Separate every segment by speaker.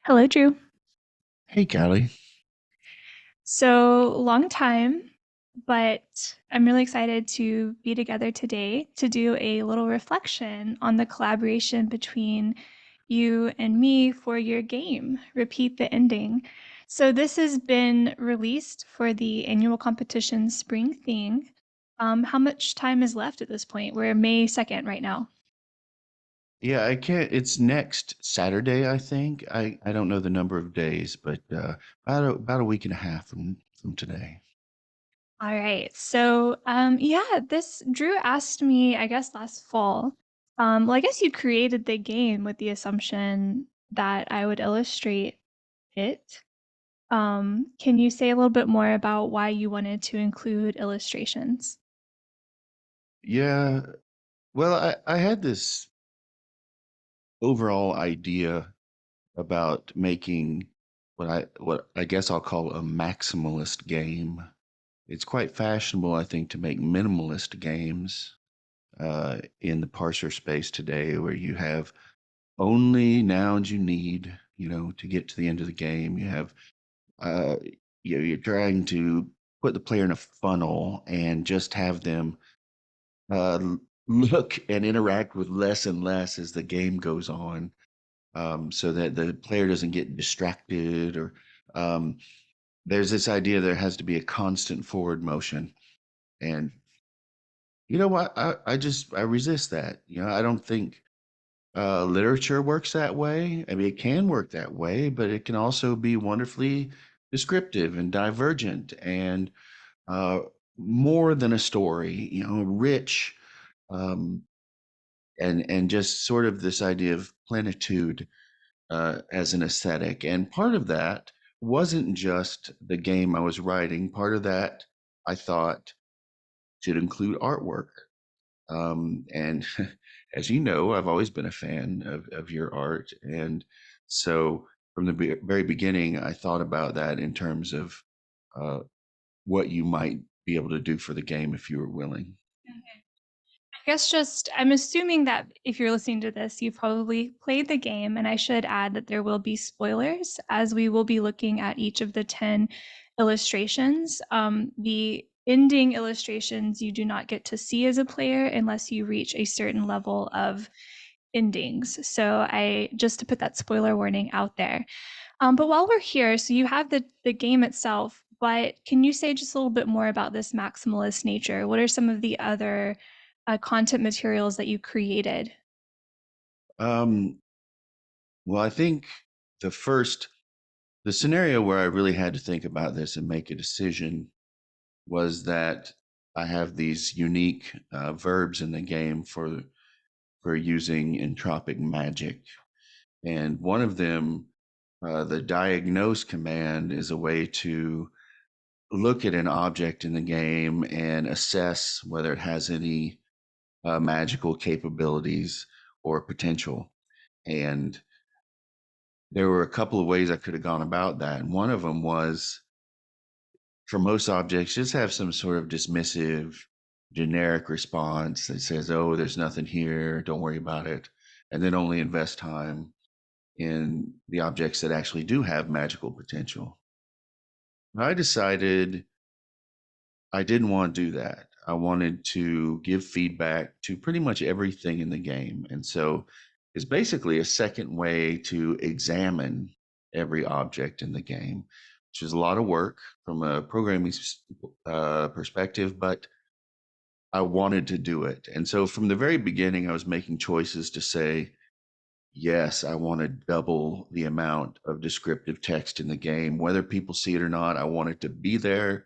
Speaker 1: Hello, Drew.
Speaker 2: Hey, Callie.
Speaker 1: So, long time, but I'm really excited to be together today to do a little reflection on the collaboration between you and me for your game, Repeat the Ending. So, this has been released for the annual competition spring thing. How much time is left at this point? We're May 2nd right now.
Speaker 2: Yeah, I can't. It's next Saturday, I think. I don't know the number of days, but about a week and a half from today.
Speaker 1: All right. So, yeah, this Drew asked me, I guess last fall. Well, I guess you created the game with the assumption that I would illustrate it. Can you say a little bit more about why you wanted to include illustrations?
Speaker 2: Yeah, well, I had this overall idea about making what I guess I'll call a maximalist game. It's quite fashionable, I think, to make minimalist games in the parser space today, where you have only nouns you need, to get to the end of the game. You have uh, you're trying to put the player in a funnel and just have them look and interact with less and less as the game goes on, so that the player doesn't get distracted or um, there's this idea there has to be a constant forward motion. And you know what? I resist that. I don't think literature works that way. I mean, it can work that way, but it can also be wonderfully descriptive and divergent and uh, more than a story, rich, um, and just sort of this idea of plenitude as an aesthetic. And part of that wasn't just the game I was writing. Part of that I thought should include artwork. And as you know, I've always been a fan of your art. And so from the very beginning, I thought about that in terms of uh, what you might be able to do for the game if you were willing.
Speaker 1: I guess just, I'm assuming that if you're listening to this, you've probably played the game, and I should add that there will be spoilers as we will be looking at each of the 10 illustrations. The ending illustrations you do not get to see as a player unless you reach a certain level of endings. So I just to put that spoiler warning out there. But while we're here, so you have the game itself, but can you say just a little bit more about this maximalist nature? What are some of the other content materials that you created?
Speaker 2: Um, well, I think the first, the scenario where I really had to think about this and make a decision was that I have these unique verbs in the game for using entropic magic. And one of them, the diagnose command, is a way to look at an object in the game and assess whether it has any magical capabilities or potential. And there were a couple of ways I could have gone about that. And one of them was, for most objects, just have some sort of dismissive, generic response that says, oh, there's nothing here, don't worry about it. And then only invest time in the objects that actually do have magical potential. I decided I didn't want to do that. I wanted to give feedback to pretty much everything in the game. And so it's basically a second way to examine every object in the game, which is a lot of work from a programming perspective, but I wanted to do it. And so from the very beginning, I was making choices to say, yes, I want to double the amount of descriptive text in the game. Whether people see it or not, I want it to be there.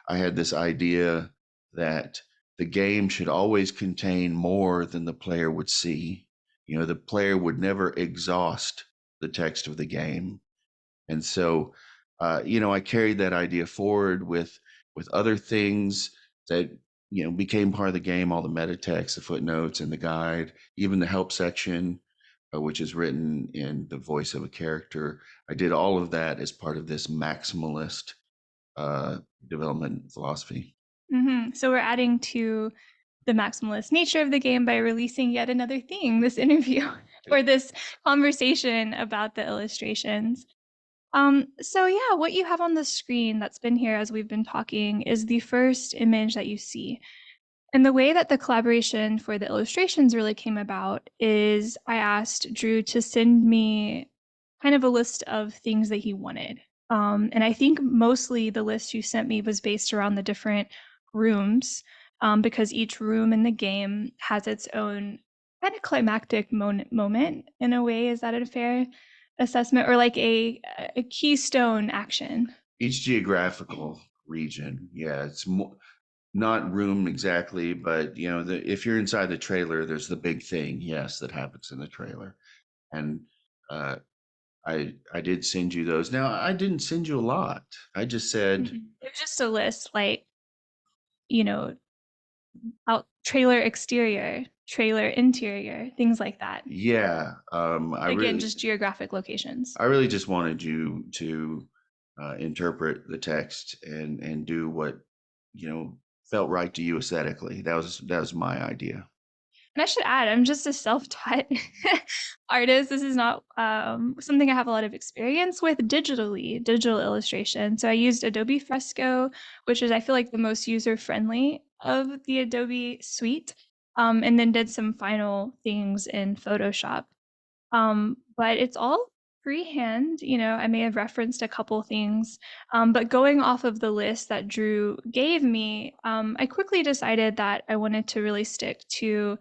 Speaker 2: I had this idea that the game should always contain more than the player would see. The player would never exhaust the text of the game. And so, I carried that idea forward with other things that became part of the game. All the meta text, the footnotes, and the guide, even the help section, which is written in the voice of a character. I did all of that as part of this maximalist uh, development philosophy.
Speaker 1: So we're adding to the maximalist nature of the game by releasing yet another thing, this interview or this conversation about the illustrations. So yeah, what you have on the screen that's been here as we've been talking is the first image that you see. And the way that the collaboration for the illustrations really came about is I asked Drew to send me kind of a list of things that he wanted. And I think mostly the list you sent me was based around the different rooms, because each room in the game has its own kind of climactic moment in a way. Is that a fair assessment? Or like a keystone action?
Speaker 2: Each geographical region, yeah, it's more not room exactly, but if you're inside the trailer, there's the big thing, yes, that happens in the trailer. And uh, I did send you those. Now I didn't send you a lot. I just said,
Speaker 1: It was just a list, like, you know, out trailer exterior, trailer interior, things like that.
Speaker 2: yeah,
Speaker 1: Again, just geographic locations.
Speaker 2: I really just wanted you to interpret the text and do what felt right to you aesthetically. That was my idea.
Speaker 1: And I should add, I'm just a self-taught artist. This is not something I have a lot of experience with digitally, digital illustration. So I used Adobe Fresco, which is, I feel like, the most user-friendly of the Adobe suite, and then did some final things in Photoshop. But it's all freehand. I may have referenced a couple things, but going off of the list that Drew gave me, I quickly decided that I wanted to really stick to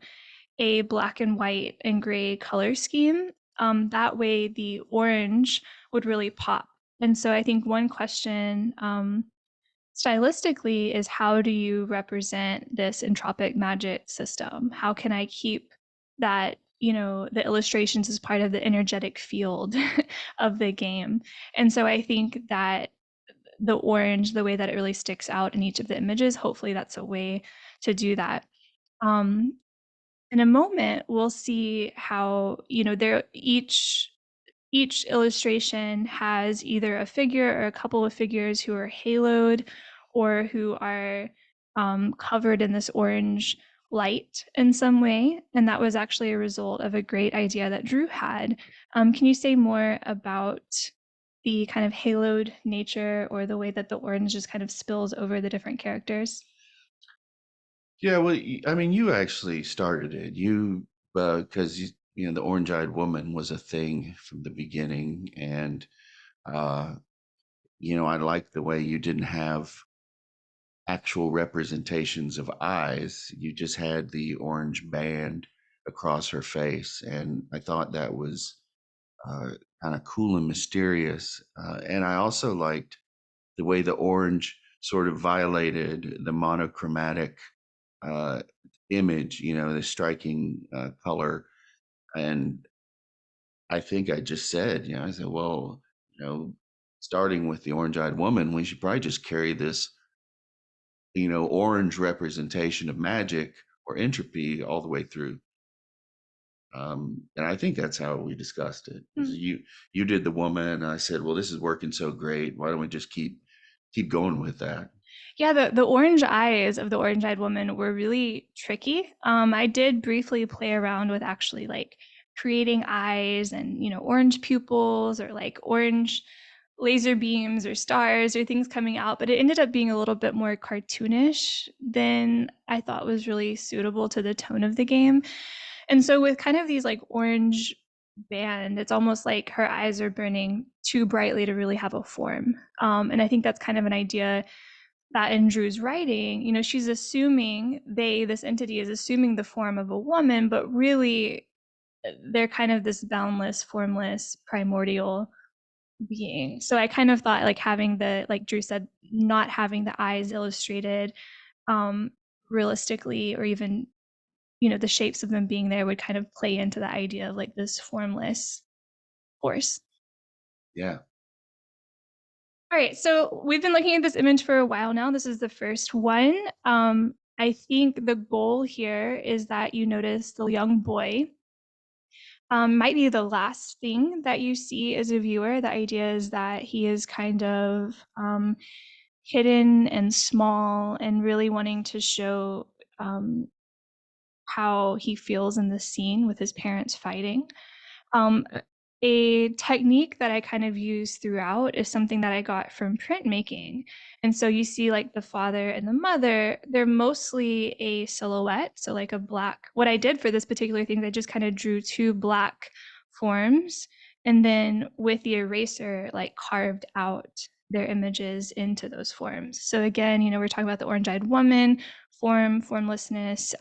Speaker 1: a black and white and gray color scheme. That way, the orange would really pop. And so I think one question, stylistically, is how do you represent this entropic magic system? How can I keep that, the illustrations as part of the energetic field of the game? And so I think that the orange, the way that it really sticks out in each of the images, hopefully that's a way to do that. Um, in a moment, we'll see how, there each illustration has either a figure or a couple of figures who are haloed or who are covered in this orange light in some way. And that was actually a result of a great idea that Drew had. Can you say more about the kind of haloed nature or the way that the orange just kind of spills over the different characters?
Speaker 2: Yeah, well, I mean, you actually started it. Because the orange-eyed woman was a thing from the beginning, and uh, I like the way you didn't have actual representations of eyes. You just had the orange band across her face, and I thought that was uh, kind of cool and mysterious. And I also liked the way the orange sort of violated the monochromatic uh, image, the striking color. And I think I just said, I said, well, starting with the orange-eyed woman, we should probably just carry this, orange representation of magic or entropy all the way through. And I think that's how we discussed it.
Speaker 1: Hmm.
Speaker 2: You did the woman, and I said, well, this is working so great. Why don't we just keep going with that?
Speaker 1: Yeah, the orange eyes of the orange-eyed woman were really tricky. I did briefly play around with actually like creating eyes and, orange pupils or like orange laser beams or stars or things coming out, but it ended up being a little bit more cartoonish than I thought was really suitable to the tone of the game. And so with kind of these like orange band, it's almost like her eyes are burning too brightly to really have a form. And I think that's kind of an idea that in Drew's writing, she's assuming this entity is assuming the form of a woman, but really they're kind of this boundless, formless, primordial being. So I kind of thought like having like Drew said, not having the eyes illustrated um, realistically, or even, the shapes of them being there would kind of play into the idea of like this formless force.
Speaker 2: Yeah.
Speaker 1: All right, so we've been looking at this image for a while now. This is the first one. I think the goal here is that you notice the young boy might be the last thing that you see as a viewer. The idea is that he is kind of hidden and small and really wanting to show how he feels in the scene with his parents fighting. Um, a technique that I kind of use throughout is something that I got from printmaking. And so you see like the father and the mother, they're mostly a silhouette. So like a black, what I did for this particular thing, I just kind of drew two black forms and then with the eraser, like carved out their images into those forms. So again, we're talking about the orange-eyed woman, formlessness,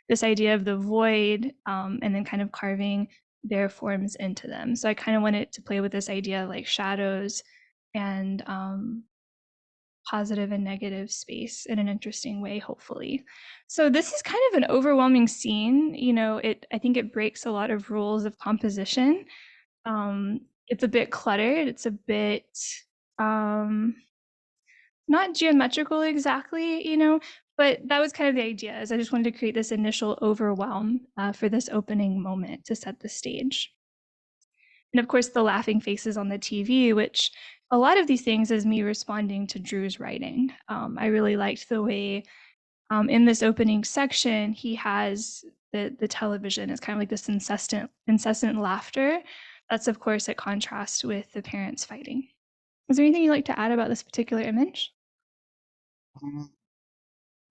Speaker 1: this idea of the void, and then kind of carving their forms into them. So I kind of wanted to play with this idea of like shadows and positive and negative space in an interesting way, hopefully. So this is kind of an overwhelming scene. I think it breaks a lot of rules of composition. It's a bit cluttered. It's a bit not geometrical exactly, but that was kind of the idea. Is I just wanted to create this initial overwhelm for this opening moment to set the stage. And of course, the laughing faces on the TV, which a lot of these things is me responding to Drew's writing. I really liked the way in this opening section he has the television is kind of like this incessant laughter. That's of course at contrast with the parents fighting. Is there anything you'd like to add about this particular image?
Speaker 2: Mm,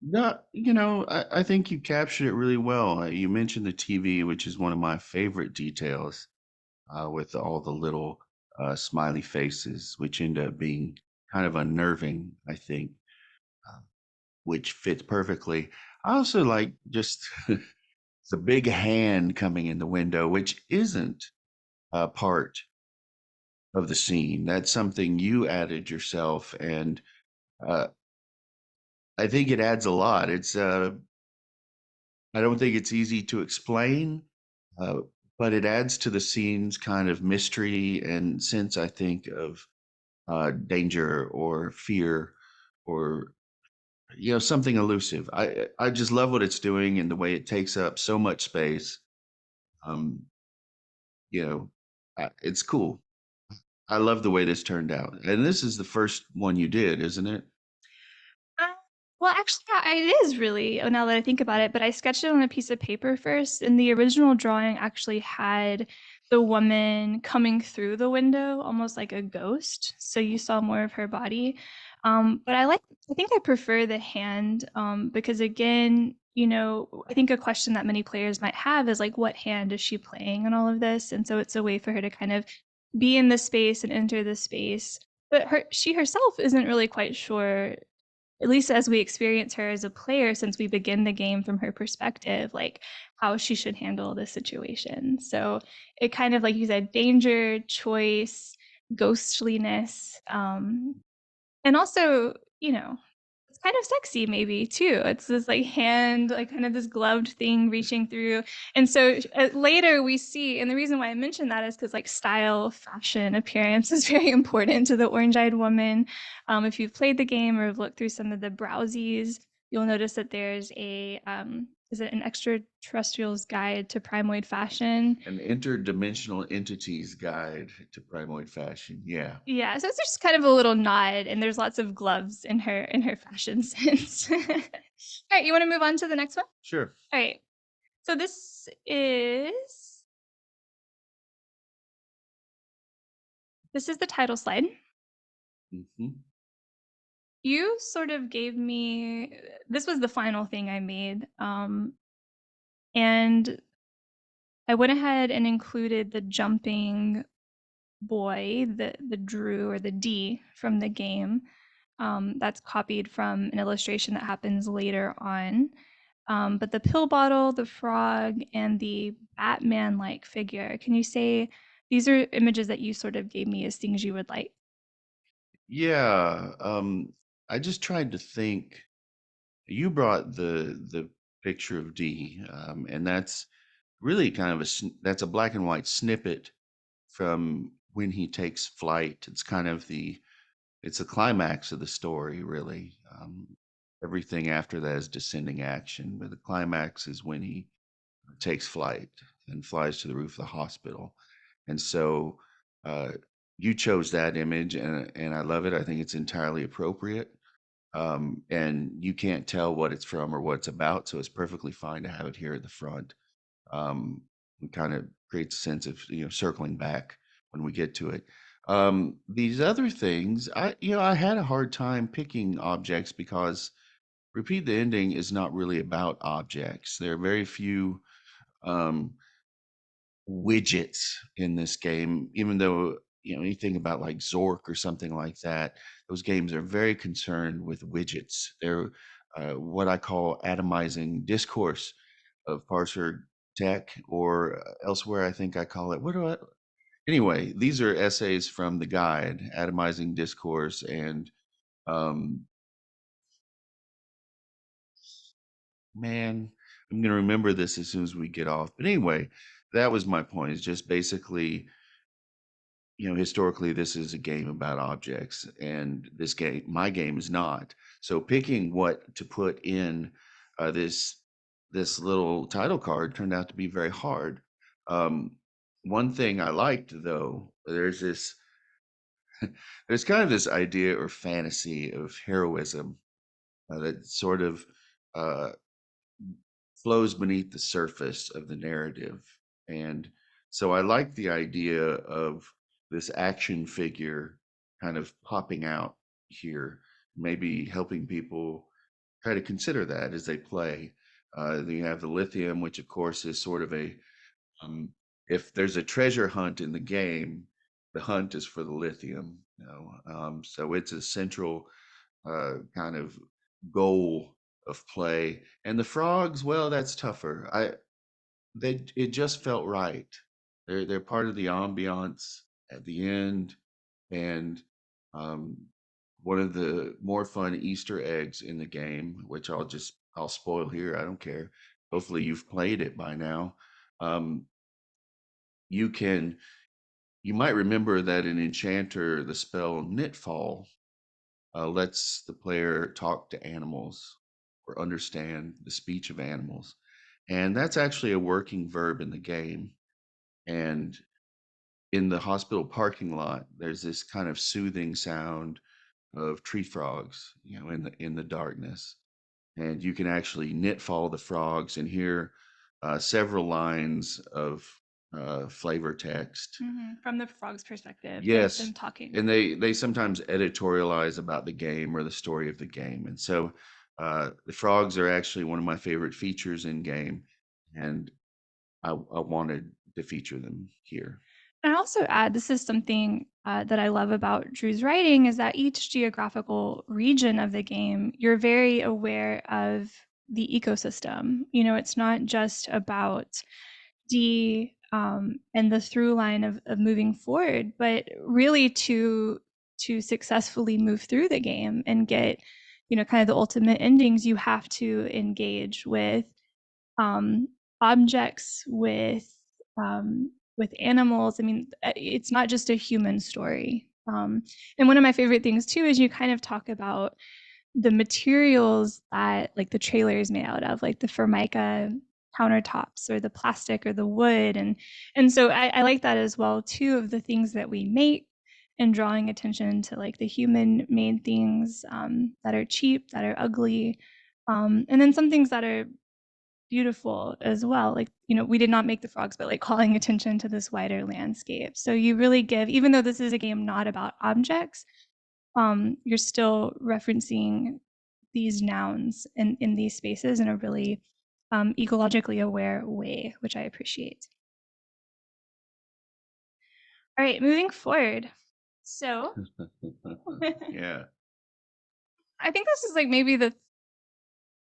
Speaker 2: No, I think you captured it really well. You mentioned the TV, which is one of my favorite details, with all the little smiley faces, which end up being kind of unnerving, I think, uh, which fits perfectly. I also like just the big hand coming in the window, which isn't a part of the scene. That's something you added yourself, and uh, I think it adds a lot. I don't think it's easy to explain, uh, but it adds to the scene's kind of mystery and sense, I think, of danger or fear or something elusive. I just love what it's doing and the way it takes up so much space. Um, you know, it's cool. I love the way this turned out. And this is the first one you did, isn't it?
Speaker 1: Uh, well, actually, yeah, it is really, now that I think about it, but I sketched it on a piece of paper first, and the original drawing actually had the woman coming through the window, almost like a ghost. So you saw more of her body. But I think I prefer the hand because, again, I think a question that many players might have is like, what hand is she playing in all of this? And so it's a way for her to kind of be in the space and enter the space. But she herself isn't really quite sure, at least as we experience her as a player, since we begin the game from her perspective, like how she should handle the situation. So it kind of, like you said, danger, choice, ghostliness, and also, it's kind of sexy maybe too. It's this like hand, like kind of this gloved thing reaching through. And so later we see, and the reason why I mentioned that is because like style, fashion, appearance is very important to the orange-eyed woman. If you've played the game or have looked through some of the browsies, you'll notice that there's is it an extraterrestrial's guide to primoid fashion?
Speaker 2: An interdimensional entities guide to primoid fashion. Yeah.
Speaker 1: Yeah, so it's just kind of a little nod, and there's lots of gloves in her fashion sense. All right, you want to move on to the next one?
Speaker 2: Sure.
Speaker 1: All right. So this is the title slide.
Speaker 2: Hmm.
Speaker 1: You sort of gave me, this was the final thing I made. And I went ahead and included the jumping boy, the Drew or the D from the game. That's copied from an illustration that happens later on. But the pill bottle, the frog, and the Batman-like figure, can you say these are images that you sort of gave me as things you would like?
Speaker 2: Yeah. I just tried to think. You brought the picture of D, and that's really kind of that's a black and white snippet from when he takes flight. It's kind of it's the climax of the story, really. Everything after that is descending action, but the climax is when he takes flight and flies to the roof of the hospital. And so uh, you chose that image, and I love it. I think it's entirely appropriate. and you can't tell what it's from or what it's about, so it's perfectly fine to have it here at the front. Um, it kind of creates a sense of circling back when we get to it. These other things, I had a hard time picking objects because Repeat the Ending is not really about objects. There are very few um, widgets in this game, even though anything about like Zork or something like that, those games are very concerned with widgets. They're what I call atomizing discourse of parser tech, or elsewhere I think I call it, what do I anyway, these are essays from the guide, Atomizing Discourse, and um, man, I'm going to remember this as soon as we get off. But anyway, that was my point, is just basically, historically, this is a game about objects, and my game is not. So picking what to put in this little title card turned out to be very hard. Um, one thing I liked, though, there's kind of this idea or fantasy of heroism that sort of uh, flows beneath the surface of the narrative. And so I like the idea of this action figure kind of popping out here, maybe helping people try to consider that as they play. Then you have the lithium, which of course is sort of um, if there's a treasure hunt in the game, the hunt is for the lithium. So it's a central kind of goal of play. And the frogs, well, that's tougher. It just felt right. They're part of the ambiance at the end, and um, one of the more fun Easter eggs in the game, which I'll spoil here. I don't care. Hopefully you've played it by now. Um, you can you might remember that in Enchanter, the spell Knitfall lets the player talk to animals or understand the speech of animals. And that's actually a working verb in the game. And in the hospital parking lot, there's this kind of soothing sound of tree frogs, in the darkness. And you can actually knit follow the frogs and hear several lines of flavor text.
Speaker 1: From the frog's perspective, them
Speaker 2: Yes,
Speaker 1: talking.
Speaker 2: and they sometimes editorialize about the game or the story of the game, and so the frogs are actually one of my favorite features in game, and I wanted to feature them here.
Speaker 1: And I also add, this is something that I love about Drew's writing, is that each geographical region of the game, you're very aware of the ecosystem. It's not just about and the through line of moving forward, but really to successfully move through the game and get, kind of the ultimate endings, you have to engage um, objects, with animals. I mean, it's not just a human story. And one of my favorite things too is you kind of talk about the materials that like the trailer is made out of, like the Formica countertops or the plastic or the wood, and so I like that as well too, of the things that we make, and drawing attention to like the human made things that are cheap, that are ugly, and then some things that are beautiful as well. Like, we did not make the frogs, but like calling attention to this wider landscape. So you really give, even though this is a game not about objects, you're still referencing these nouns in these spaces in a really ecologically aware way, which I appreciate. All right, moving forward. So
Speaker 2: Yeah.
Speaker 1: I think this is like maybe the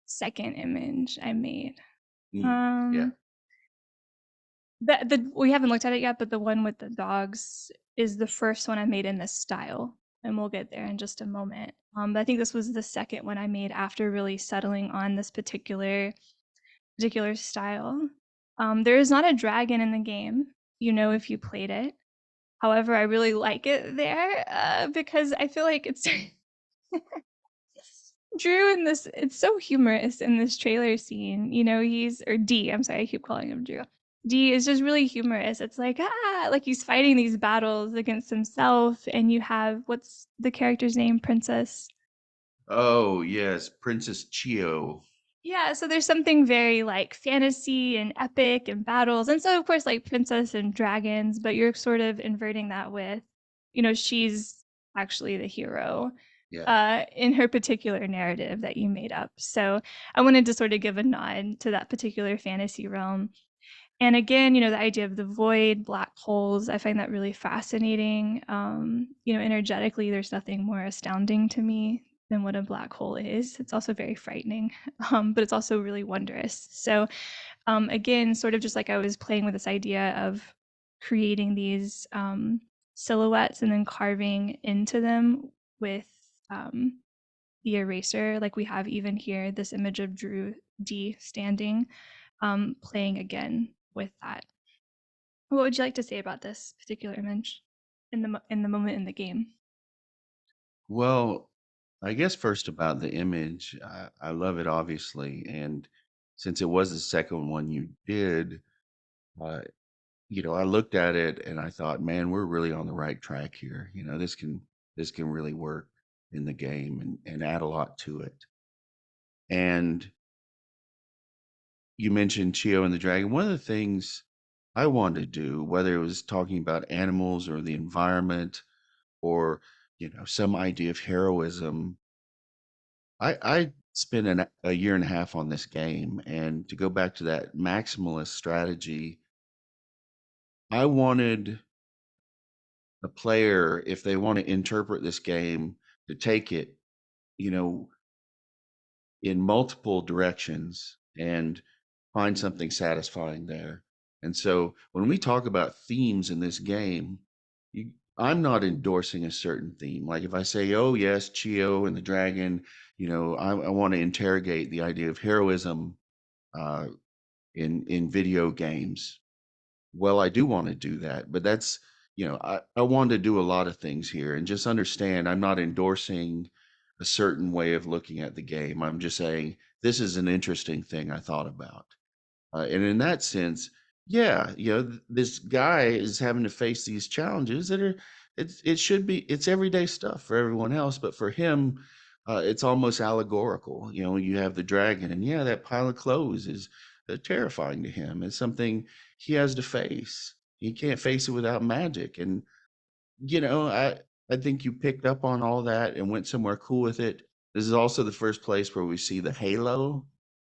Speaker 1: second image I made.
Speaker 2: Yeah.
Speaker 1: Um, the we haven't looked at it yet, but the one with the dogs is the first one I made in this style, and we'll get there in just a moment. But I think this was the second one I made after really settling on this particular style. There is not a dragon in the game, if you played it. However, I really like it there because I feel like it's Drew in this. It's so humorous in this trailer scene. He's, or D. I'm sorry, I keep calling him Drew. D is just really humorous. It's like he's fighting these battles against himself, and you have, what's the character's name? Princess.
Speaker 2: Oh, yes, Princess Chio.
Speaker 1: Yeah, so there's something very, like, fantasy and epic and battles, and so, of course, like, princess and dragons, but you're sort of inverting that with, she's actually the hero,
Speaker 2: Yeah.
Speaker 1: in her particular narrative that you made up, so I wanted to sort of give a nod to that particular fantasy realm. And again, the idea of the void, black holes, I find that really fascinating. Energetically, there's nothing more astounding to me than what a black hole is. It's also very frightening, but it's also really wondrous. So, again, sort of just like I was playing with this idea of creating these silhouettes and then carving into them with um, the eraser, like we have even here, this image of Drew D standing, playing again with that. What would you like to say about this particular image in the moment in the game?
Speaker 2: Well, I guess first about the image, I love it obviously, and since it was the second one you did, uh, I looked at it and I thought, man, we're really on the right track here. This can really work in the game and add a lot to it. And you mentioned Chio and the Dragon. One of the things I wanted to do, whether it was talking about animals or the environment or some idea of heroism, I spent a year and a half on this game, and to go back to that maximalist strategy, I wanted a player, if they want to interpret this game, to take it, you know, in multiple directions and find something satisfying there. And so when we talk about themes in this game, I'm not endorsing a certain theme. Like if I say, oh, yes, Chio and the dragon, I want to interrogate the idea of heroism uh, in video games. Well, I do want to do that, but I want to do a lot of things here and just understand I'm not endorsing a certain way of looking at the game. I'm just saying this is an interesting thing I thought about. And in that sense, yeah, this guy is having to face these challenges that are, it's everyday stuff for everyone else, but for him, it's almost allegorical. You have the dragon, and yeah, that pile of clothes is terrifying to him. It's something he has to face. He can't face it without magic, and I think you picked up on all that and went somewhere cool with it. This is also the first place where we see the halo,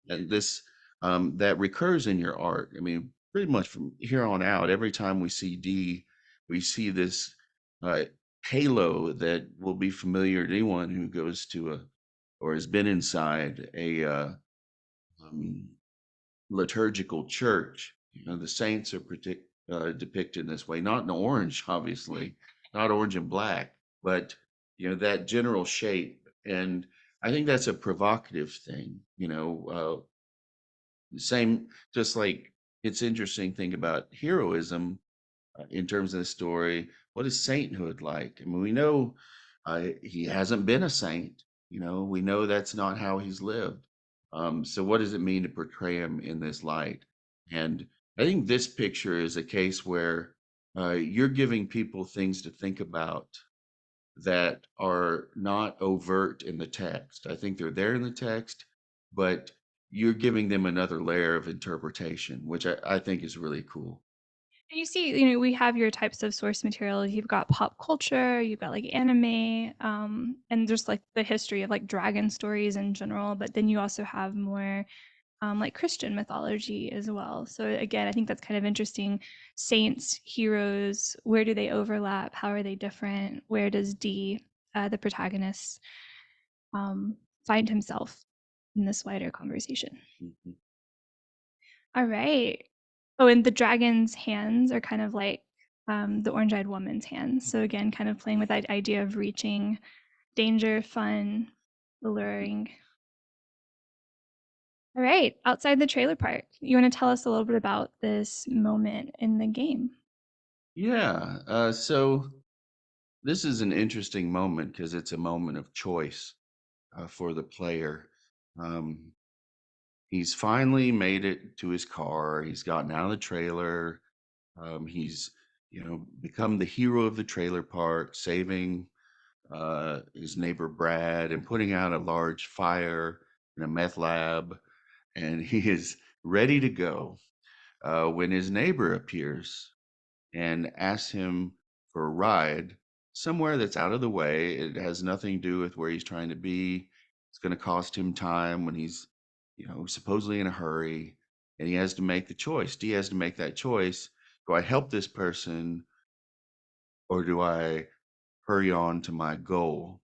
Speaker 2: and this that recurs in your art. I mean, pretty much from here on out, every time we see D, we see this uh, halo that will be familiar to anyone who goes to a or has been inside a um, liturgical church. The saints are depicted in this way, not in orange, obviously, not orange and black, but that general shape. And I think that's a provocative thing. Same, just like it's interesting thing about heroism in terms of the story. What is sainthood like? I mean, we know he hasn't been a saint. We know that's not how he's lived. So, what does it mean to portray him in this light? And I think this picture is a case where you're giving people things to think about that are not overt in the text. I think they're there in the text, but you're giving them another layer of interpretation, which I think is really cool.
Speaker 1: And you see, we have your types of source material. You've got pop culture, you've got like anime, and just like the history of like dragon stories in general. But then you also have more like Christian mythology as well. So again, I think that's kind of interesting. Saints, heroes, where do they overlap? How are they different? Where does D, the protagonist, um, find himself in this wider conversation?
Speaker 2: Mhm.
Speaker 1: All right. Oh, and the dragon's hands are kind of like the orange-eyed woman's hands. So again, kind of playing with that idea of reaching, danger, fun, alluring. All right, outside the trailer park, you want to tell us a little bit about this moment in the game?
Speaker 2: Yeah. So this is an interesting moment because it's a moment of choice for the player. Um, he's finally made it to his car. He's gotten out of the trailer. He's become the hero of the trailer park, saving his neighbor Brad and putting out a large fire in a meth lab, and he is ready to go when his neighbor appears and asks him for a ride somewhere that's out of the way. It has nothing to do with where he's trying to be. It's going to cost him time when he's, supposedly in a hurry, and he has to make the choice. D has to make that choice. Do I help this person or do I hurry on to my goal?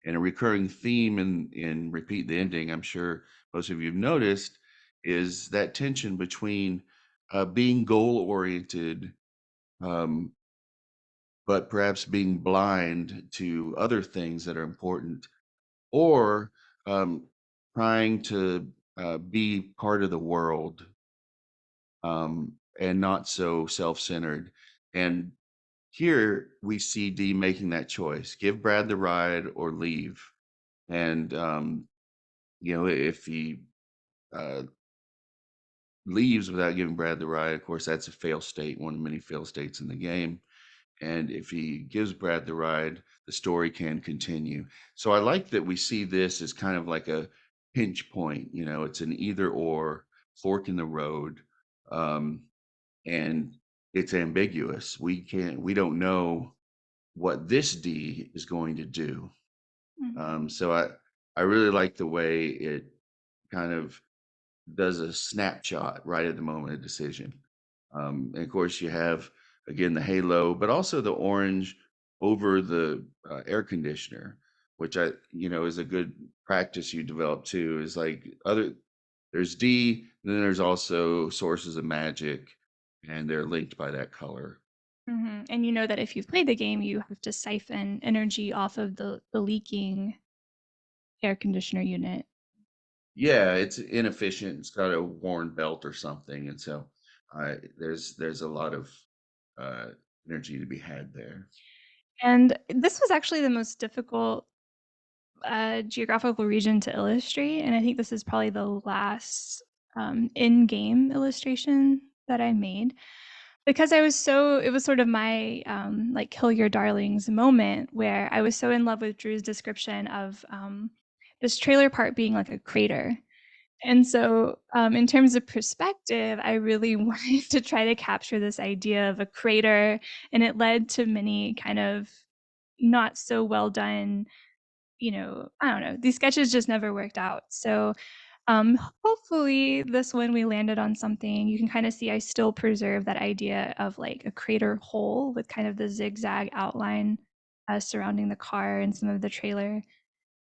Speaker 2: And a recurring theme in Repeat the Ending, I'm sure most of you have noticed, is that tension between being goal oriented, um, but perhaps being blind to other things that are important, or um, trying to be part of the world, and not so self centered. And here we see D making that choice: give Brad the ride or leave. And if he uh, leaves without giving Brad the ride, of course, that's a fail state, one of many fail states in the game. And if he gives Brad the ride, the story can continue. So I like that we see this as kind of like a pinch point. It's an either or, fork in the road, um, and it's ambiguous. We don't know what this D is going to do.
Speaker 1: Mhm.
Speaker 2: So I really like the way it kind of does a snapshot right at the moment of decision. And of course, you have again the halo, but also the orange over the air conditioner, which is a good practice you develop too. Is like there's D, and then there's also sources of magic, and they're linked by that color.
Speaker 1: And you know that if you've played the game, you have to siphon energy off of the leaking air conditioner unit.
Speaker 2: Yeah, it's inefficient. It's got a worn belt or something, and so there's a lot of uh, energy to be had there.
Speaker 1: And this was actually the most difficult geographical region to illustrate, and I think this is probably the last in-game illustration that I made because it was sort of my like kill your darlings moment where I was so in love with Drew's description of this trailer park being like a crater. And so, in terms of perspective, I really wanted to try to capture this idea of a crater, and it led to many kind of not so well done, I don't know, these sketches just never worked out. So, hopefully this one we landed on something. You can kind of see I still preserve that idea of like a crater hole with kind of the zigzag outline surrounding the car and some of the trailer,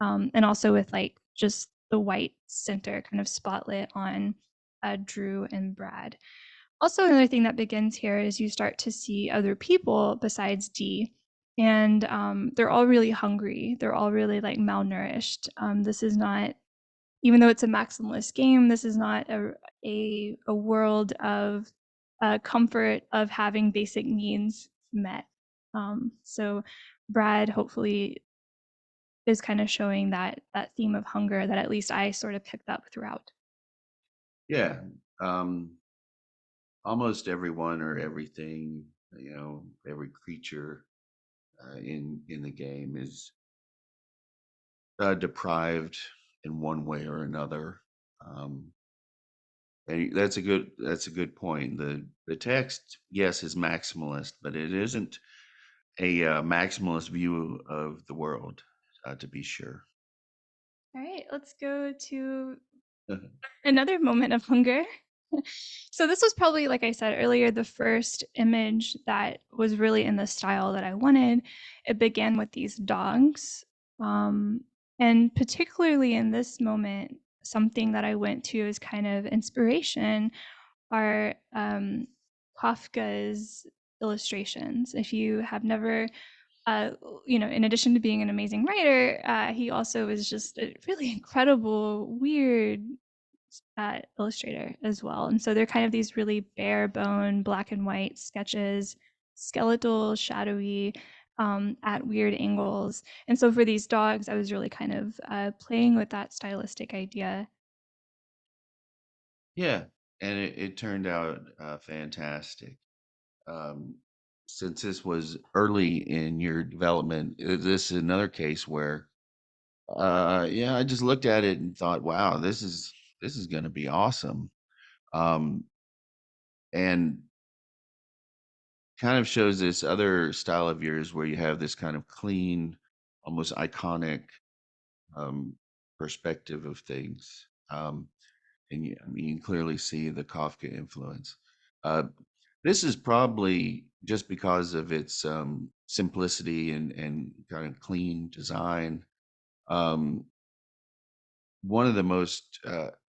Speaker 1: and also with like just the white center kind of spotlit on Drew and Brad. Also, another thing that begins here is you start to see other people besides Dee, and they're all really hungry. They're all really like malnourished. This is not, even though it's a maximalist game, this is not a world of comfort of having basic needs met. So Brad hopefully is kind of showing that theme of hunger that at least I sort of picked up throughout.
Speaker 2: Yeah, almost everyone or everything, every creature in the game is deprived in one way or another. Um, and that's a good point. The text, yes, is maximalist, but it isn't a maximalist view of the world, to be sure.
Speaker 1: All right, let's go to another moment of hunger. So this was probably, like I said earlier, the first image that was really in the style that I wanted. It began with these dogs. Um, and particularly in this moment, something that I went to as kind of inspiration are Kafka's illustrations. If you have never, uh, in addition to being an amazing writer, he also is just a really incredible, weird illustrator as well. And so they're kind of these really bare bone black and white sketches, skeletal, shadowy, at weird angles. And so for these dogs, I was really kind of playing with that stylistic idea.
Speaker 2: Yeah, and it turned out fantastic. since this was early in your development, is this another case where, yeah, I just looked at it and thought, wow, this is going to be awesome. Um, and kind of shows this other style of yours where you have this kind of clean, almost iconic um, perspective of things. And I mean, you can clearly see the Kafka influence. Uh, this is probably just because of its simplicity and kind of clean design. Um, one of the most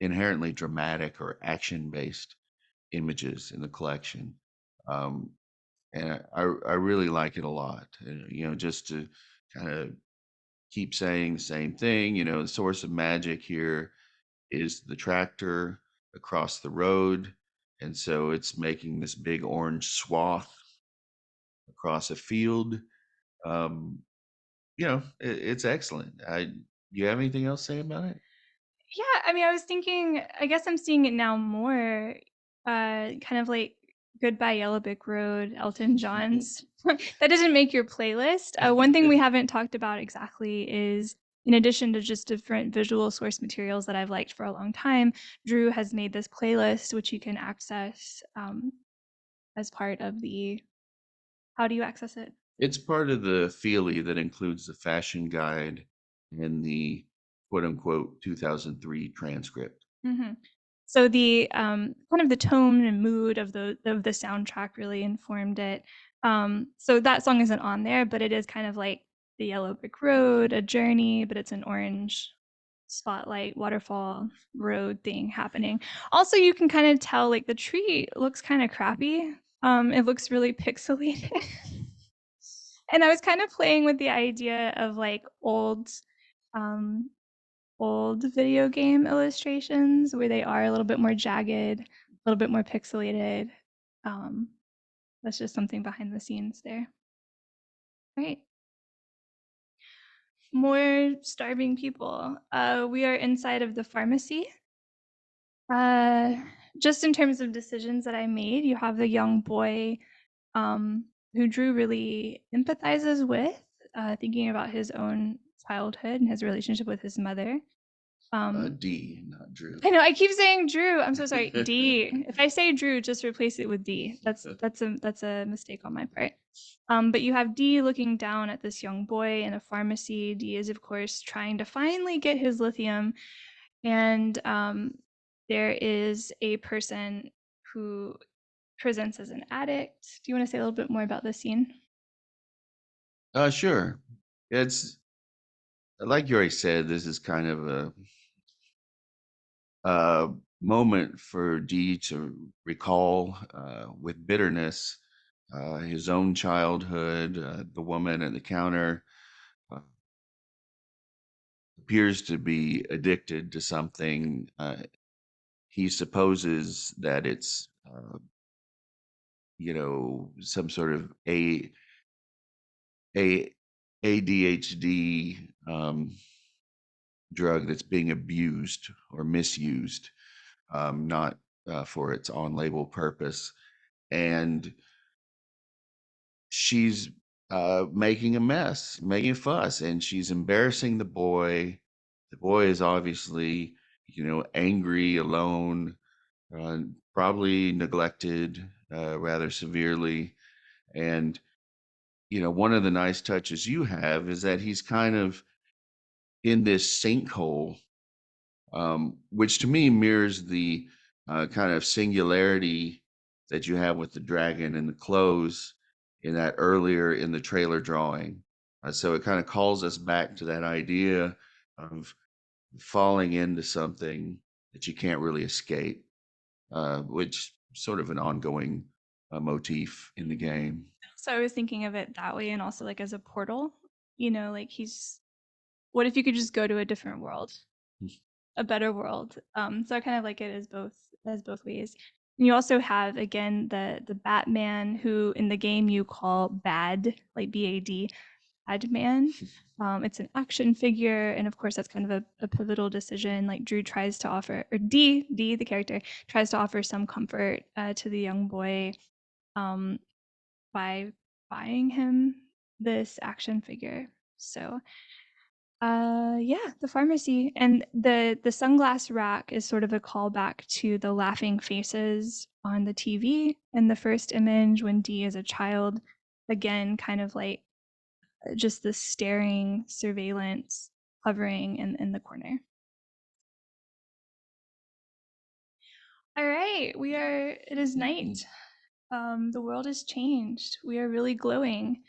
Speaker 2: inherently dramatic or action-based images in the collection. Um, and I really like it a lot. Just to kind of keep saying the same thing. The source of magic here is the tractor across the road, and so it's making this big orange swath across a field. Um, it's excellent. You have anything else to say about it?
Speaker 1: Yeah, I mean, I was thinking, I guess I'm seeing it now more, kind of like Goodbye Yellow Brick Road, Elton John's. That doesn't make your playlist. One thing we haven't talked about exactly is, in addition to just different visual source materials that I've liked for a long time, Drew has made this playlist, which you can access as part of the. How do you access it?
Speaker 2: It's part of the Feely that includes the fashion guide and the quote unquote 2003 transcript.
Speaker 1: Mhm. So the kind of the tone and mood of the soundtrack really informed it. So that song isn't on there, but it is kind of like the Yellow Brick Road, a journey, but it's an orange spotlight waterfall road thing happening. Also, you can kind of tell like the tree looks kind of crappy. It looks really pixelated. And I was kind of playing with the idea of like um old video game illustrations where they are a little bit more jagged, a little bit more pixelated. Um, that's just something behind the scenes there. Right. More starving people. We are inside of the pharmacy. Uh, just in terms of decisions that I made, you have the young boy um, who Drew really empathizes with, thinking about his own childhood and his relationship with his mother. Um,
Speaker 2: D, not Drew.
Speaker 1: I know, I keep saying Drew. I'm so sorry. D. If I say Drew, just replace it with D. That's a mistake on my part. But you have D looking down at this young boy in a pharmacy. D is, of course, trying to finally get his lithium, and there is a person who presents as an addict. Do you want to say a little bit more about this scene?
Speaker 2: Sure. It's like you already said, this is kind of a moment for Dee to recall with bitterness his own childhood. The woman at the counter uh, appears to be addicted to something. He supposes that it's, some sort of a ADHD drug that's being abused or misused, not for its on label purpose. And she's making a mess, making a fuss, and she's embarrassing the boy. The boy is obviously, angry, alone, probably neglected rather severely. And, one of the nice touches you have is that he's kind of in this sinkhole, which to me mirrors the kind of singularity that you have with the dragon and the clothes in that earlier in the trailer drawing. So it kind of calls us back to that idea of falling into something that you can't really escape, which sort of an ongoing motif in the game.
Speaker 1: So I was thinking of it that way, and also like as a portal. Like he's. What if you could just go to a different world? A better world. So I kind of like it as both ways. And you also have again the Batman who in the game you call Bad, like BAD, Badman. It's an action figure, and of course that's kind of a pivotal decision. Like Drew tries to offer, or D the character tries to offer some comfort to the young boy um, by buying him this action figure. So, yeah, the pharmacy and the sunglass rack is sort of a callback to the laughing faces on the TV in the first image when Dee is a child. Again, kind of like just the staring surveillance hovering in the corner. All right, it is night. The world has changed. We are really glowing.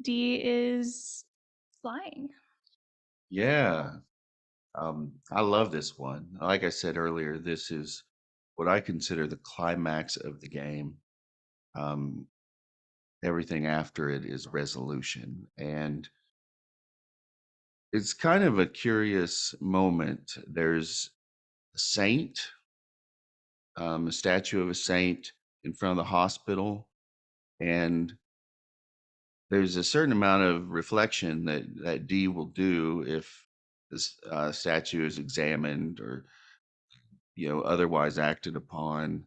Speaker 1: Dee is flying.
Speaker 2: Yeah. I love this one. Like I said earlier, this is what I consider the climax of the game. Um, Everything after it is resolution. And it's kind of a curious moment. There's a saint, a statue of a saint in front of the hospital. And there's a certain amount of reflection that Dee will do if this statue is examined or otherwise acted upon.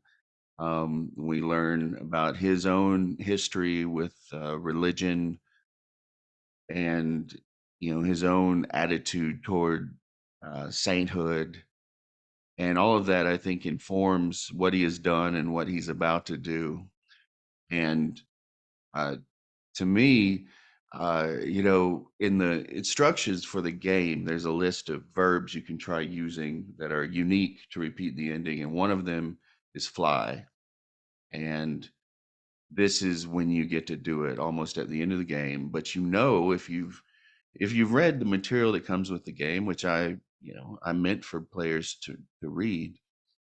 Speaker 2: We learn about his own history with religion and his own attitude toward sainthood, and all of that I think informs what he has done and what he's about to do. And uh, to me, in the instructions for the game, there's a list of verbs you can try using that are unique to repeat the ending, and one of them is fly. And this is when you get to do it almost at the end of the game. But if you've read the material that comes with the game, which I meant for players to read,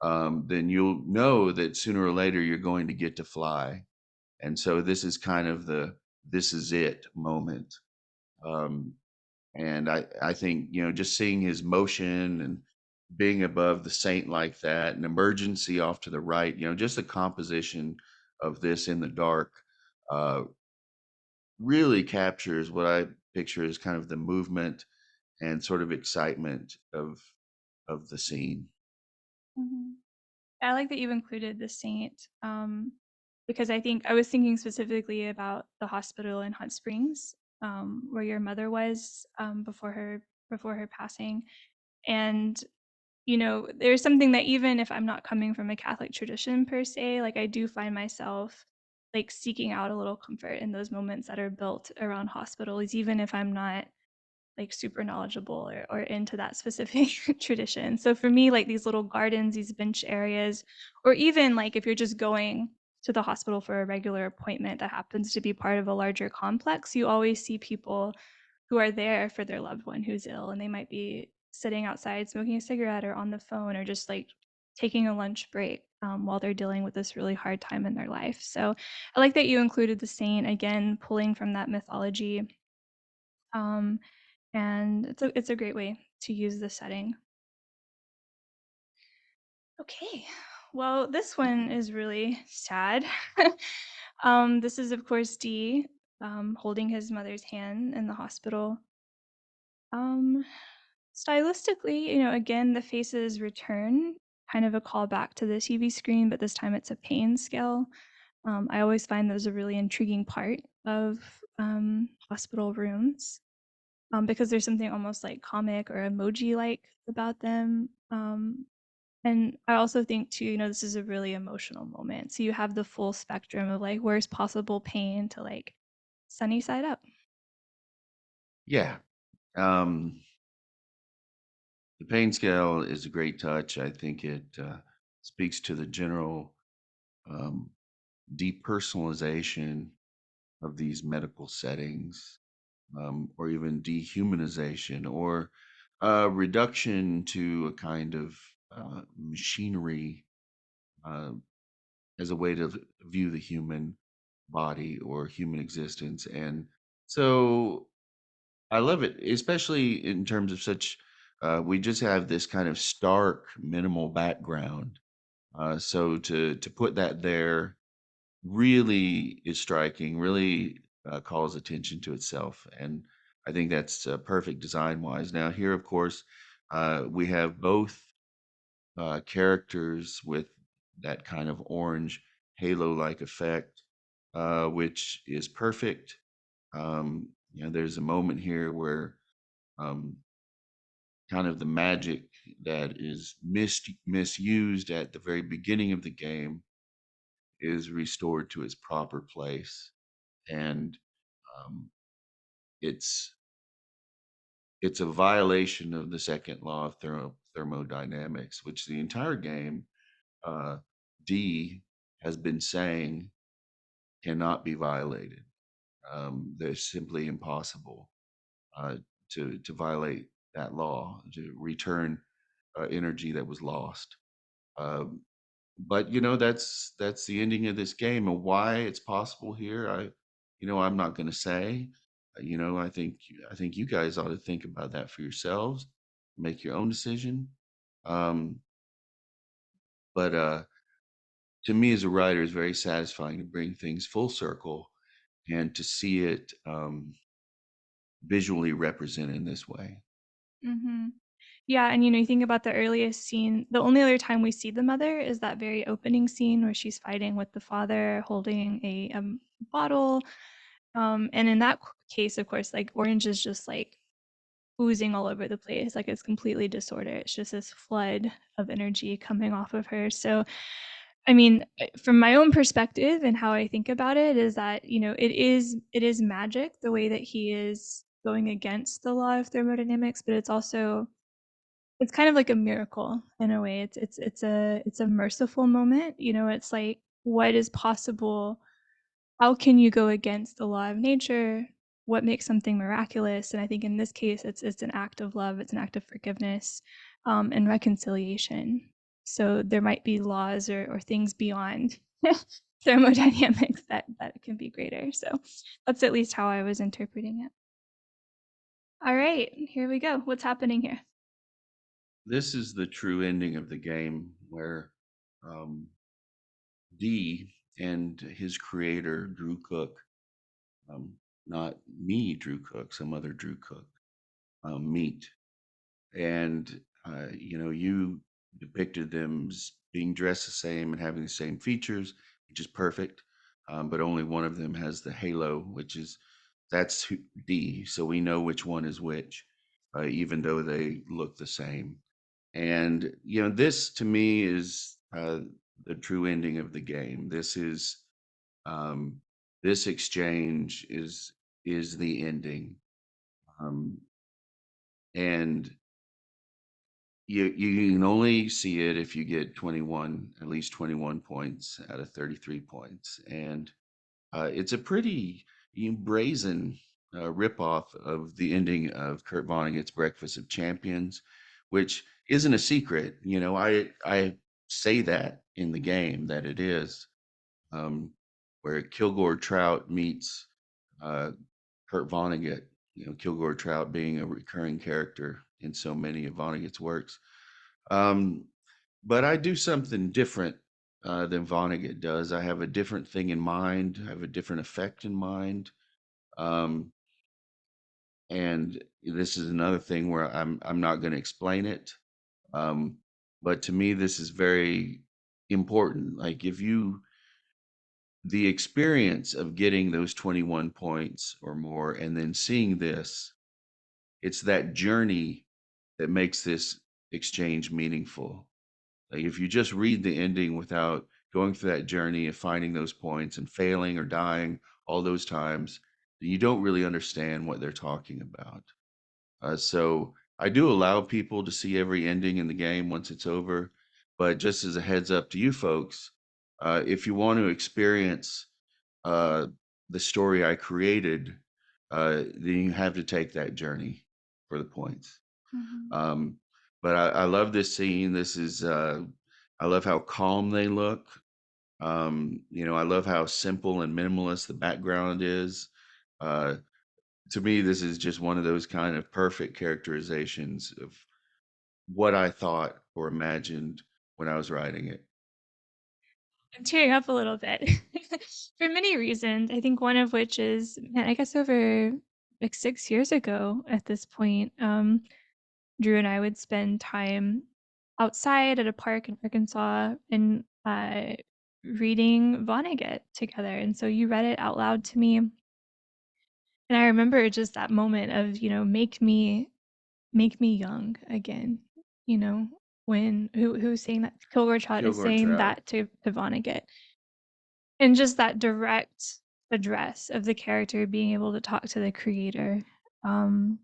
Speaker 2: then you'll know that sooner or later you're going to get to fly. And so this is kind of the this is it moment. Um, and I think, just seeing his motion and being above the saint like that, and emergency off to the right, just the composition of this in the dark uh, really captures what I picture as kind of the movement and sort of excitement of the scene.
Speaker 1: Mhm. I like that you've included the saint, because I think I was thinking specifically about the hospital in Hot Springs, where your mother was before her passing. And there's something that even if I'm not coming from a Catholic tradition per se, like I do find myself like seeking out a little comfort in those moments that are built around hospitals, even if I'm not like super knowledgeable or into that specific tradition. So for me, like these little gardens, these bench areas, or even like if you're just going to the hospital for a regular appointment that happens to be part of a larger complex, you always see people who are there for their loved one who's ill, and they might be sitting outside smoking a cigarette or on the phone or just like taking a lunch break while they're dealing with this really hard time in their life. So I like that you included the saint again, pulling from that mythology. Um, and it's a great way to use the setting. Okay, well, this one is really sad. This is, of course, Dee holding his mother's hand in the hospital. Um, Stylistically, again, the faces return, kind of a callback to the TV screen, but this time it's a pain scale. I always find those a really intriguing part of hospital rooms. Because there's something almost like comic or emoji-like about them. And I also think too, this is a really emotional moment. So you have the full spectrum of like worst possible pain to like sunny side up.
Speaker 2: Yeah. Um, the pain scale is a great touch. I think it speaks to the general um, depersonalization of these medical settings, or even dehumanization, or reduction to a kind of machinery uh, as a way to view the human body or human existence. And so I love it, especially in terms of such. We just have this kind of stark, minimal background. So to put that there really is striking. Really calls attention to itself, and I think that's perfect design wise. Now here, of course, we have both characters with that kind of orange halo like effect. which is perfect. There's a moment here where um, kind of the magic that is misused at the very beginning of the game is restored to its proper place, and um, it's it's a violation of the second law of thermodynamics, which the entire game uh, D has been saying cannot be violated. They're simply impossible uh, to violate that law, to return energy that was lost. Um, but that's the ending of this game, and why it's possible here. I'm not going to say. I think you guys ought to think about that for yourselves, make your own decision. Um, but to me, as a writer, it's very satisfying to bring things full circle and to see it visually represented in this way.
Speaker 1: Hmm. Yeah, and you think about the earliest scene, the only other time we see the mother is that very opening scene where she's fighting with the father holding a bottle. And in that case, of course, like Orange is just like oozing all over the place, like it's completely disordered. It's just this flood of energy coming off of her. So, I mean, from my own perspective and how I think about it is that, it is magic the way that he is going against the law of thermodynamics, but it's kind of like a miracle in a way. It's a merciful moment. It's like what is possible, how can you go against the law of nature? What makes something miraculous? And I think in this case, it's an act of love, it's an act of forgiveness, and reconciliation. So there might be laws or things beyond thermodynamics that can be greater. So that's at least how I was interpreting it. All right, here we go. What's happening here?
Speaker 2: This is the true ending of the game where um, D and his creator, Drew Cook, um, not me, Drew Cook, some other Drew Cook, meet. And, you depicted them as being dressed the same and having the same features, which is perfect. But only one of them has the halo, that's D. So we know which one is which, even though they look the same. And this to me is the true ending of the game. Um, this exchange is the ending, um, and you can only see it if you get 21, at least 21 points out of 33 points, and it's a pretty brazen ripoff of the ending of Kurt Vonnegut's Breakfast of Champions, which isn't a secret. I say that in the game that it is, um, where Kilgore Trout meets uh, Kurt Vonnegut. Kilgore Trout being a recurring character in so many of Vonnegut's works. Um, but I do something different than Vonnegut does. I have a different thing in mind. I have a different effect in mind. Um, and this is another thing where I'm not going to explain it. Um, but to me, this is very important. Like if you the experience of getting those 21 points or more and then seeing this, it's that journey that makes this exchange meaningful. Like if you just read the ending without going through that journey of finding those points and failing or dying all those times, then you don't really understand what they're talking about. So I do allow people to see every ending in the game once it's over, but just as a heads up to you folks, if you want to experience uh, the story I created, then you have to take that journey for the points.
Speaker 1: Mhm.
Speaker 2: Um, but I love this scene. I love how calm they look. I love how simple and minimalist the background is. Uh, to me, this is just one of those kind of perfect characterizations of what I thought or imagined when I was writing it.
Speaker 1: I'm tearing up a little bit for many reasons. I think one of which is, man, I guess over like 6 years ago at this point, Drew and I would spend time outside at a park in Arkansas, and reading Vonnegut together, and so you read it out loud to me, and I remember just that moment of, make me young again, you know, when who's saying that? Kilgore Trout is
Speaker 2: Kilgore
Speaker 1: saying
Speaker 2: Trout.
Speaker 1: that to Vonnegut. And just that direct address of the character being able to talk to the creator, um,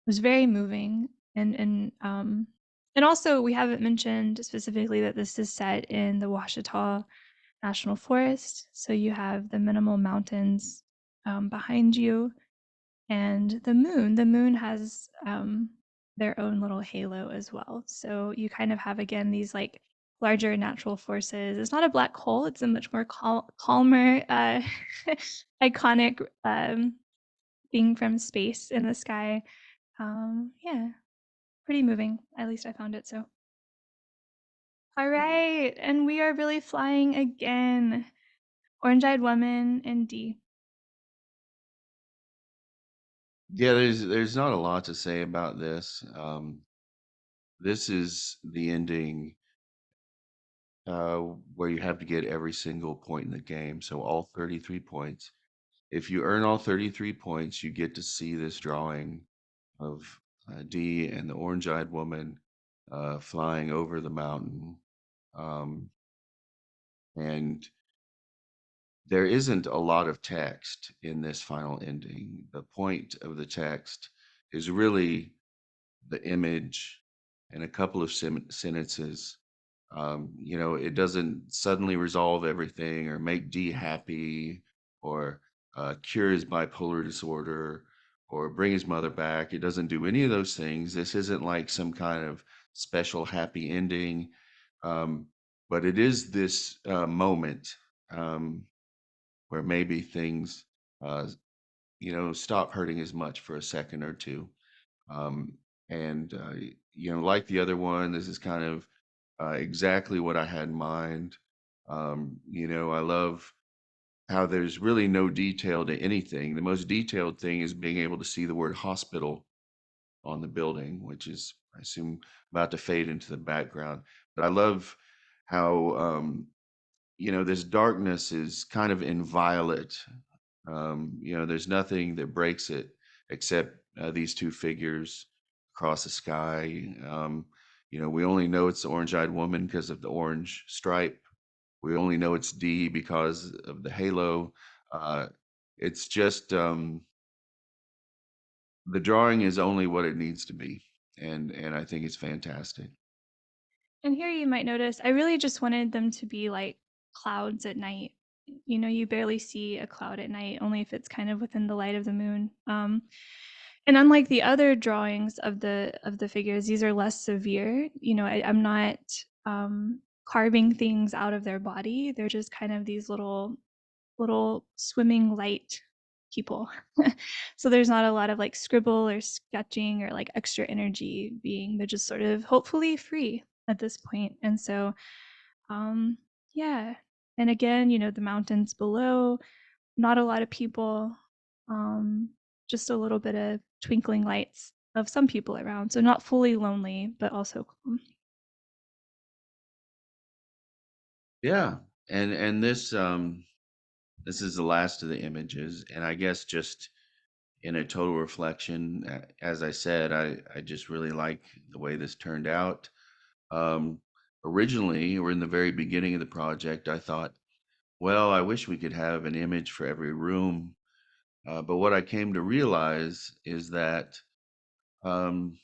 Speaker 1: was very moving. And also we haven't mentioned specifically that this is set in the Washita National Forest, so you have the minimal mountains, behind you, and the moon has their own little halo as well, so you kind of have again these like larger natural forces. It's not a black hole, it's a much more calmer iconic thing from space in the sky. Yeah, pretty moving, at least I found it so. All right, and we are really flying again. Orange-eyed woman and D.
Speaker 2: Yeah, there's not a lot to say about this. This is the ending uh, where you have to get every single point in the game, so all 33 points. If you earn all 33 points, you get to see this drawing of Dee and the orange-eyed woman flying over the mountain. Um, and there isn't a lot of text in this final ending. The point of the text is really the image and a couple of sentences. It doesn't suddenly resolve everything or make D happy or cure his bipolar disorder or bring his mother back. It doesn't do any of those things. This isn't like some kind of special happy ending, um, but it is this moment um, where maybe things, uh, stop hurting as much for a second or two. Um, and like the other one, this is kind of exactly what I had in mind. I love how there's really no detail to anything. The most detailed thing is being able to see the word hospital on the building, which is, I assume, about to fade into the background. But I love how, this darkness is kind of inviolate. There's nothing that breaks it except these two figures across the sky. We only know it's the orange-eyed woman because of the orange stripe. We only know it's D because of the halo. Uh, it's just the drawing is only what it needs to be, and I think it's fantastic.
Speaker 1: And here you might notice I really just wanted them to be like clouds at night. You barely see a cloud at night, only if it's kind of within the light of the moon. And unlike the other drawings of the figures, these are less severe. I'm not carving things out of their body. They're just kind of these little swimming light people. So there's not a lot of like scribble or sketching or like extra energy being, they're just sort of hopefully free at this point. And so, um, yeah. And again, the mountains below, not a lot of people, um, just a little bit of twinkling lights of some people around. So not fully lonely, but also calm.
Speaker 2: Yeah, and this is the last of the images, and I guess just in a total reflection, as I said, I just really like the way this turned out. Um, Originally, or in the very beginning of the project, I thought, well, I wish we could have an image for every room. But what I came to realize is that um,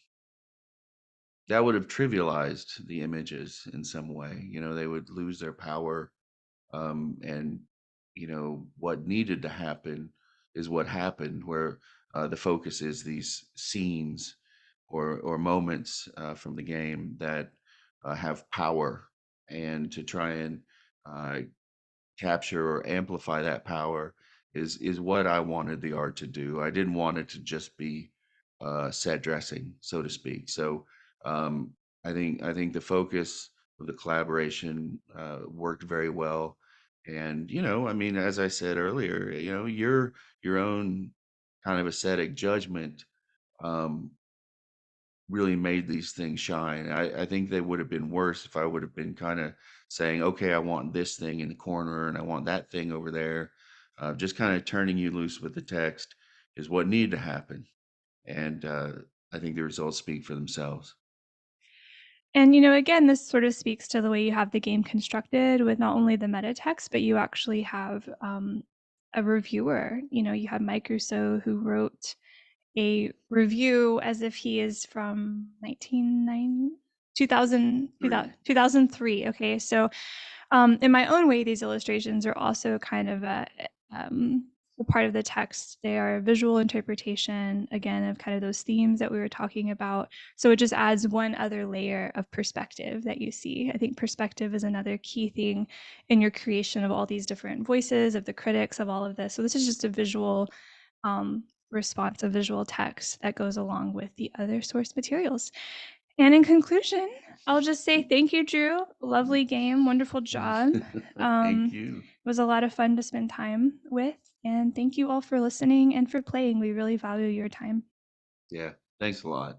Speaker 2: that would have trivialized the images in some way. They would lose their power, and what needed to happen is what happened, where the focus is these scenes or moments from the game that have power, and to try and uh, capture or amplify that power is what I wanted the art to do. I didn't want it to just be set dressing, so to speak. So um, I think the focus of the collaboration worked very well. And I mean, as I said earlier, your own kind of aesthetic judgment. Um, really made these things shine. I think they would have been worse if I would have been kind of saying, okay, I want this thing in the corner and I want that thing over there. Just kind of turning you loose with the text is what needed to happen. And I think the results speak for themselves.
Speaker 1: And, again, this sort of speaks to the way you have the game constructed with not only the meta text, but you actually have a reviewer. You have Mike Rousseau who wrote a review as if he is from 1990, 2000,
Speaker 2: Three.
Speaker 1: 2003. Okay, so in my own way, these illustrations are also kind of a part of the text. They are a visual interpretation, again, of kind of those themes that we were talking about. So it just adds one other layer of perspective that you see. I think perspective is another key thing in your creation of all these different voices, of the critics, of all of this. So this is just a visual response, a visual text that goes along with the other source materials. And in conclusion, I'll just say thank you, Drew. Lovely game, wonderful job.
Speaker 2: Thank
Speaker 1: It
Speaker 2: you.
Speaker 1: was a lot of fun to spend time with. And thank you all for listening and for playing. We really value your time.
Speaker 2: Yeah. Thanks a lot.